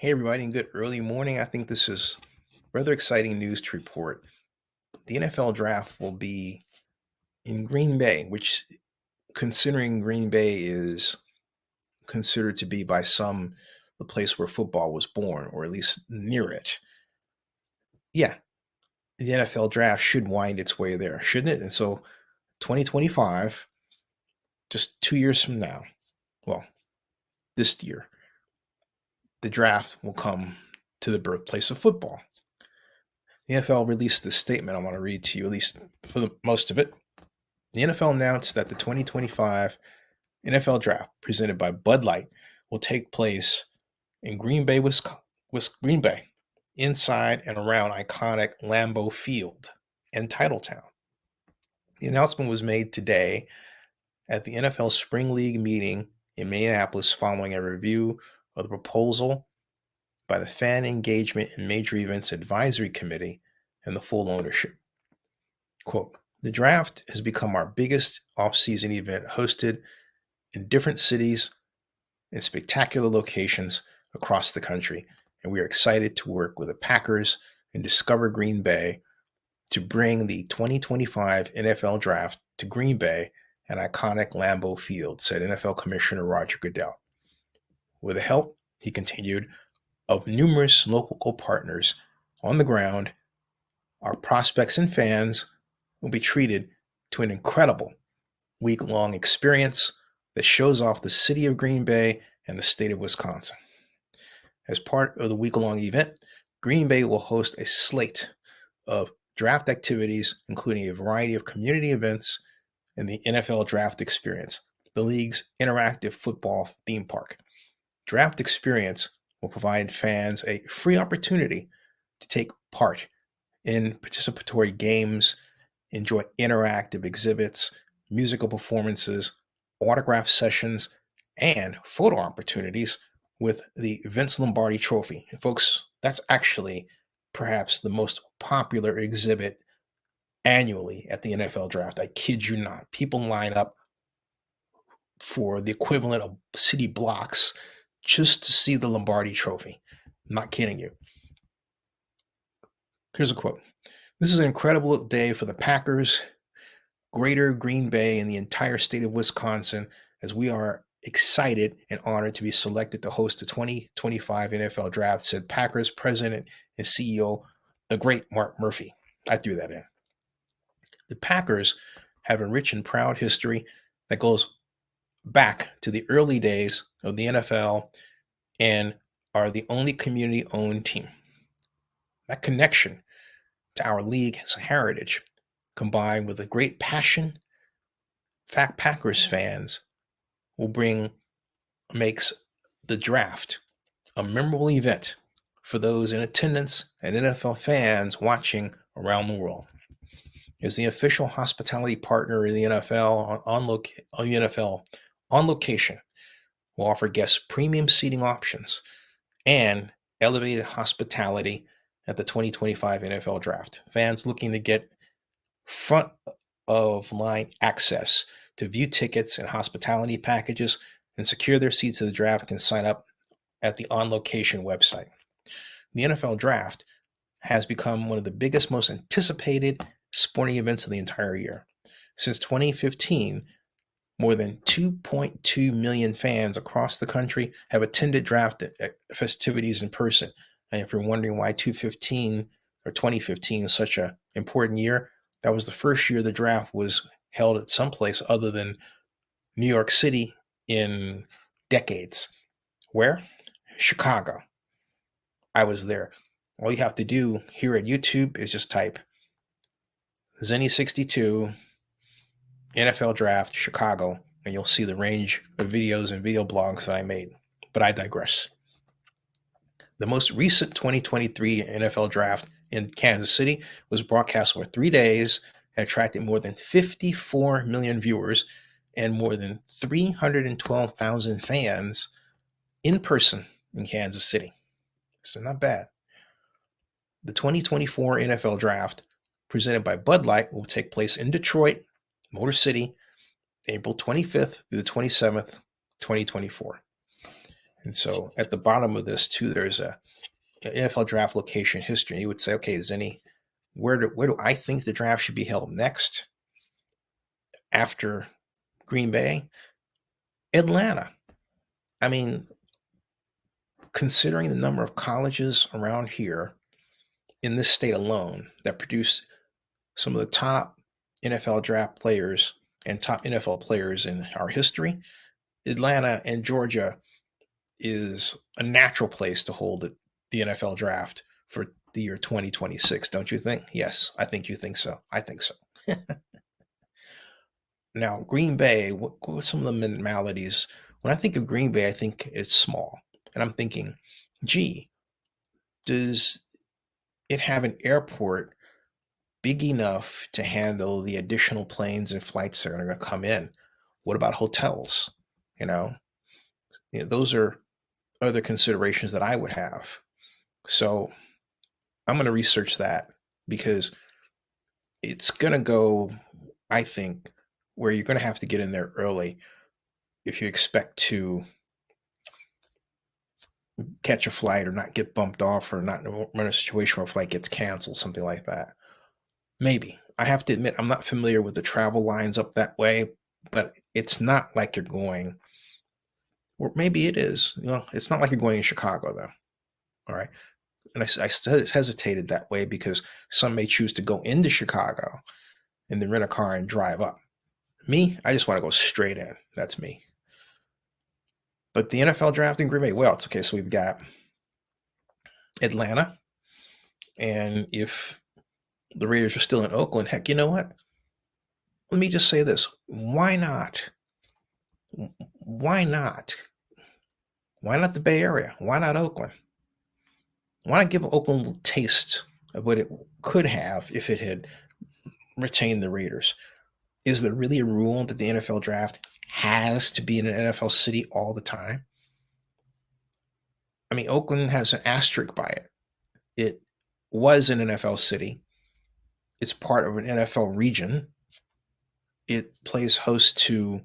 Hey, everybody, and good early morning. I think this is rather exciting news to report. The NFL draft will be in Green Bay, which, considering Green Bay is considered to be by some the place where football was born, or at least near it. Yeah, the NFL draft should wind its way there, shouldn't it? And so 2025, just 2 years from now, well, this year, the draft will come to the birthplace of football. The NFL released this statement I want to read to you, at least for the most of it. The NFL announced that the 2025 NFL Draft, presented by Bud Light, will take place in Green Bay, Green Bay, inside and around iconic Lambeau Field and Titletown. The announcement was made today at the NFL Spring League meeting in Minneapolis following a review of the proposal by the Fan Engagement and Major Events Advisory Committee and the full ownership. Quote, "The draft has become our biggest off-season event, hosted in different cities and spectacular locations across the country, and we are excited to work with the Packers and Discover Green Bay to bring the 2025 NFL Draft to Green Bay and iconic Lambeau Field," said NFL Commissioner Roger Goodell. "With the help," he continued, "of numerous local partners on the ground, our prospects and fans will be treated to an incredible week-long experience that shows off the city of Green Bay and the state of Wisconsin. As part of the week-long event, Green Bay will host a slate of draft activities, including a variety of community events and the NFL Draft Experience, the league's interactive football theme park. Draft Experience will provide fans a free opportunity to take part in participatory games, enjoy interactive exhibits, musical performances, autograph sessions, and photo opportunities with the Vince Lombardi Trophy." And folks, that's actually perhaps the most popular exhibit annually at the NFL Draft. I kid you not. People line up for the equivalent of city blocks just to see the Lombardi Trophy. I'm not kidding you. Here's a quote. "This is an incredible day for the Packers, Greater Green Bay, and the entire state of Wisconsin, as we are excited and honored to be selected to host the 2025 NFL Draft," said Packers President and CEO, the great Mark Murphy. I threw that in. The Packers have a rich and proud history that goes back to the early days of the NFL and are the only community-owned team. That connection to our league's heritage, combined with a great passion, Packers fans will makes the draft a memorable event for those in attendance and NFL fans watching around the world. As the official hospitality partner of the NFL on location, will offer guests premium seating options and elevated hospitality at the 2025 NFL Draft. Fans looking to get front of line access to view tickets and hospitality packages and secure their seats to the draft can sign up at the On Location website. The NFL Draft has become one of the biggest, most anticipated sporting events of the entire year. Since 2015, more than 2.2 million fans across the country have attended draft festivities in person. And if you're wondering why 2015 is such an important year, that was the first year the draft was held at some place other than New York City in decades. Where? Chicago. I was there. All you have to do here at YouTube is just type Zenny62 NFL Draft Chicago, and you'll see the range of videos and video blogs that I made. But I digress. The most recent 2023 NFL Draft in Kansas City was broadcast over 3 days and attracted more than 54 million viewers and more than 312,000 fans in person in Kansas City. So not bad. The 2024 NFL Draft, presented by Bud Light, will take place in Detroit, Motor City, April 25th through the 27th, 2024. And so at the bottom of this too, there's a NFL draft location history. You would say, okay, where do I think the draft should be held next after Green Bay? Atlanta. I mean, considering the number of colleges around here in this state alone that produce some of the top NFL draft players and top NFL players in our history, Atlanta and Georgia is a natural place to hold the NFL draft for the year 2026, don't you think? Yes, I think you think so. I think so. Now, Green Bay, what are some of the maladies? When I think of Green Bay, I think it's small. And I'm thinking, gee, does it have an airport big enough to handle the additional planes and flights that are going to come in? What about hotels? You know, those are other considerations that I would have. So I'm going to research that because it's going to go, I think, where you're going to have to get in there early if you expect to catch a flight or not get bumped off or not run a situation where a flight gets canceled, something like that. Maybe. I have to admit, I'm not familiar with the travel lines up that way, but it's not like you're going, or maybe it is. It's not like you're going to Chicago, though. All right. And I hesitated that way because some may choose to go into Chicago and then rent a car and drive up. Me, I just want to go straight in. That's me. But the NFL draft in Green Bay, well, it's okay. So we've got Atlanta. And if the Raiders are still in Oakland, heck, you know what? Let me just say this. Why not? Why not? Why not the Bay Area? Why not Oakland? Why not give Oakland a little taste of what it could have if it had retained the Raiders? Is there really a rule that the NFL draft has to be in an NFL city all the time? I mean, Oakland has an asterisk by it. It was an NFL city. It's part of an NFL region. It plays host to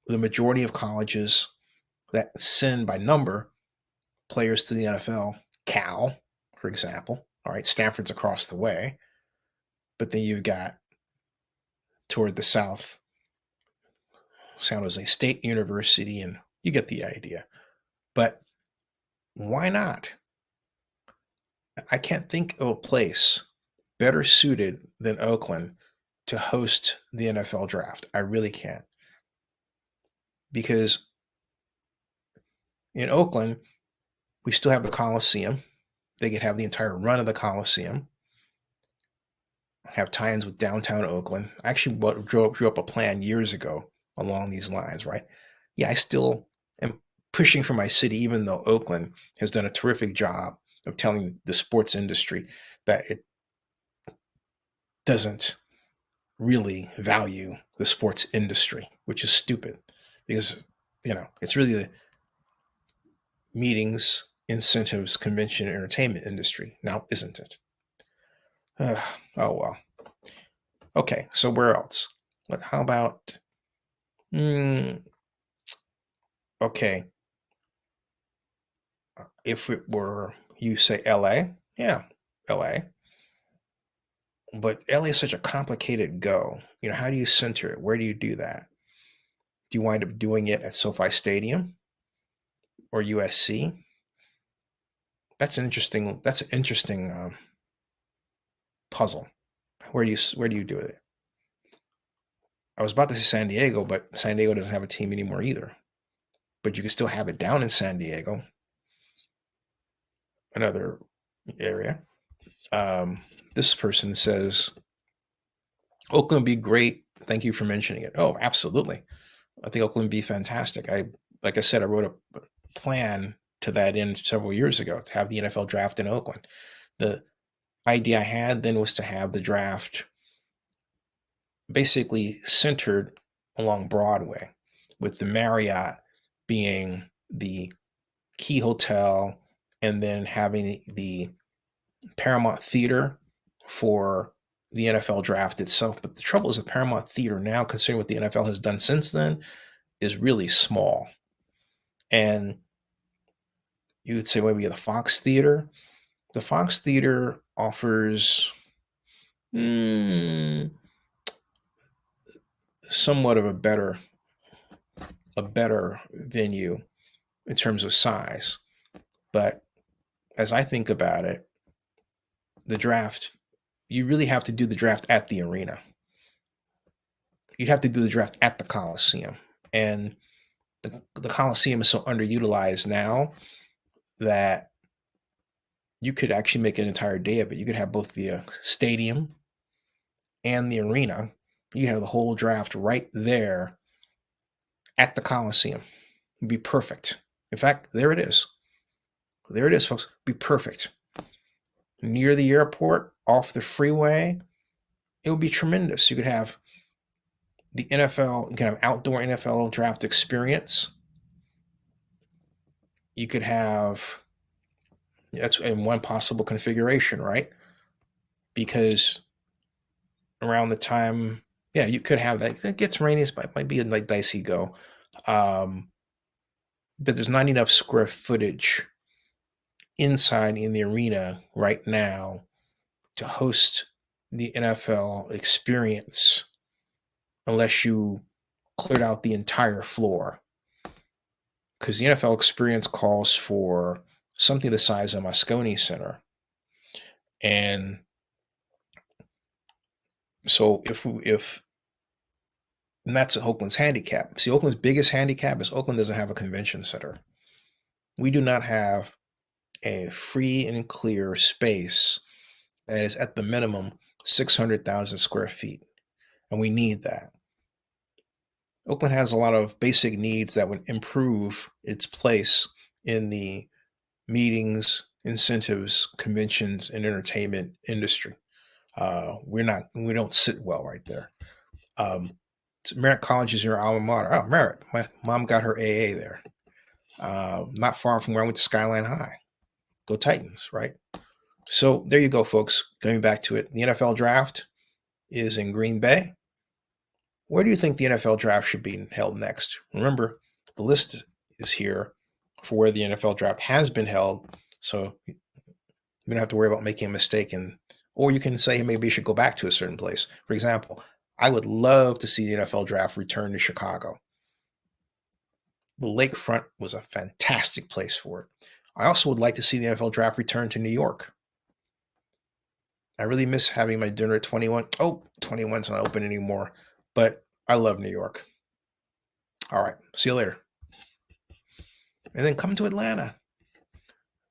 the majority of colleges that send by number players to the NFL. Cal, for example. All right, Stanford's across the way. But then you've got toward the south, San Jose State University, and you get the idea. But why not? I can't think of a place better suited than Oakland to host the NFL draft. I really can't. Because in Oakland, we still have the Coliseum. They could have the entire run of the Coliseum. Have tie-ins with downtown Oakland. I actually drew up a plan years ago along these lines, right? Yeah, I still am pushing for my city, even though Oakland has done a terrific job of telling the sports industry that it doesn't really value the sports industry, which is stupid because, it's really the meetings, incentives, convention, and entertainment industry now, isn't it? Oh, well. Okay, so where else? How about, okay, if it were, you say LA? Yeah, LA. But LA is such a complicated go. How do you center it? Where do you do that? Do you wind up doing it at SoFi Stadium or USC? That's an interesting puzzle. Where do you do it? I was about to say San Diego, but San Diego doesn't have a team anymore either. But you can still have it down in San Diego, another area. This person says, Oakland would be great. Thank you for mentioning it. Oh, absolutely. I think Oakland would be fantastic. Like I said, I wrote a plan to that end several years ago to have the NFL draft in Oakland. The idea I had then was to have the draft basically centered along Broadway, with the Marriott being the key hotel and then having the Paramount Theater for the NFL draft itself. But the trouble is the Paramount Theater now, considering what the NFL has done since then, is really small. And you would say maybe the Fox Theater. The Fox Theater offers somewhat of a better venue in terms of size. But as I think about it, the draft, you really have to do the draft at the arena. You'd have to do the draft at the Coliseum. And the Coliseum is so underutilized now that you could actually make an entire day of it. You could have both the stadium and the arena. You have the whole draft right there at the Coliseum. It'd be perfect. In fact, there it is. There it is, folks. It'd be perfect. Near the airport, off the freeway, it would be tremendous. You could have the NFL, you can have outdoor NFL draft experience. You could have, that's in one possible configuration, right? Because around the time, yeah, you could have that. It gets rainy, it might be a like dicey go. But there's not enough square footage inside in the arena right now to host the NFL experience unless you cleared out the entire floor. Because the NFL experience calls for something the size of Moscone Center. And so and that's Oakland's handicap. See, Oakland's biggest handicap is Oakland doesn't have a convention center. We do not have a free and clear space that is at the minimum 600,000 square feet. And we need that. Oakland has a lot of basic needs that would improve its place in the meetings, incentives, conventions, and entertainment industry. We don't sit well right there. Merritt College is your alma mater. Oh, Merritt. My mom got her AA there. Not far from where I went to Skyline High. Go Titans, right? So there you go, folks. Going back to it, the NFL draft is in Green Bay. Where do you think the NFL draft should be held next? Remember, the list is here for where the NFL draft has been held. So you don't have to worry about making a mistake. Or you can say maybe you should go back to a certain place. For example, I would love to see the NFL draft return to Chicago. The lakefront was a fantastic place for it. I also would like to see the NFL draft return to New York. I really miss having my dinner at 21. Oh, 21's not open anymore, but I love New York. All right, see you later. And then come to Atlanta.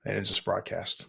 That ends this broadcast.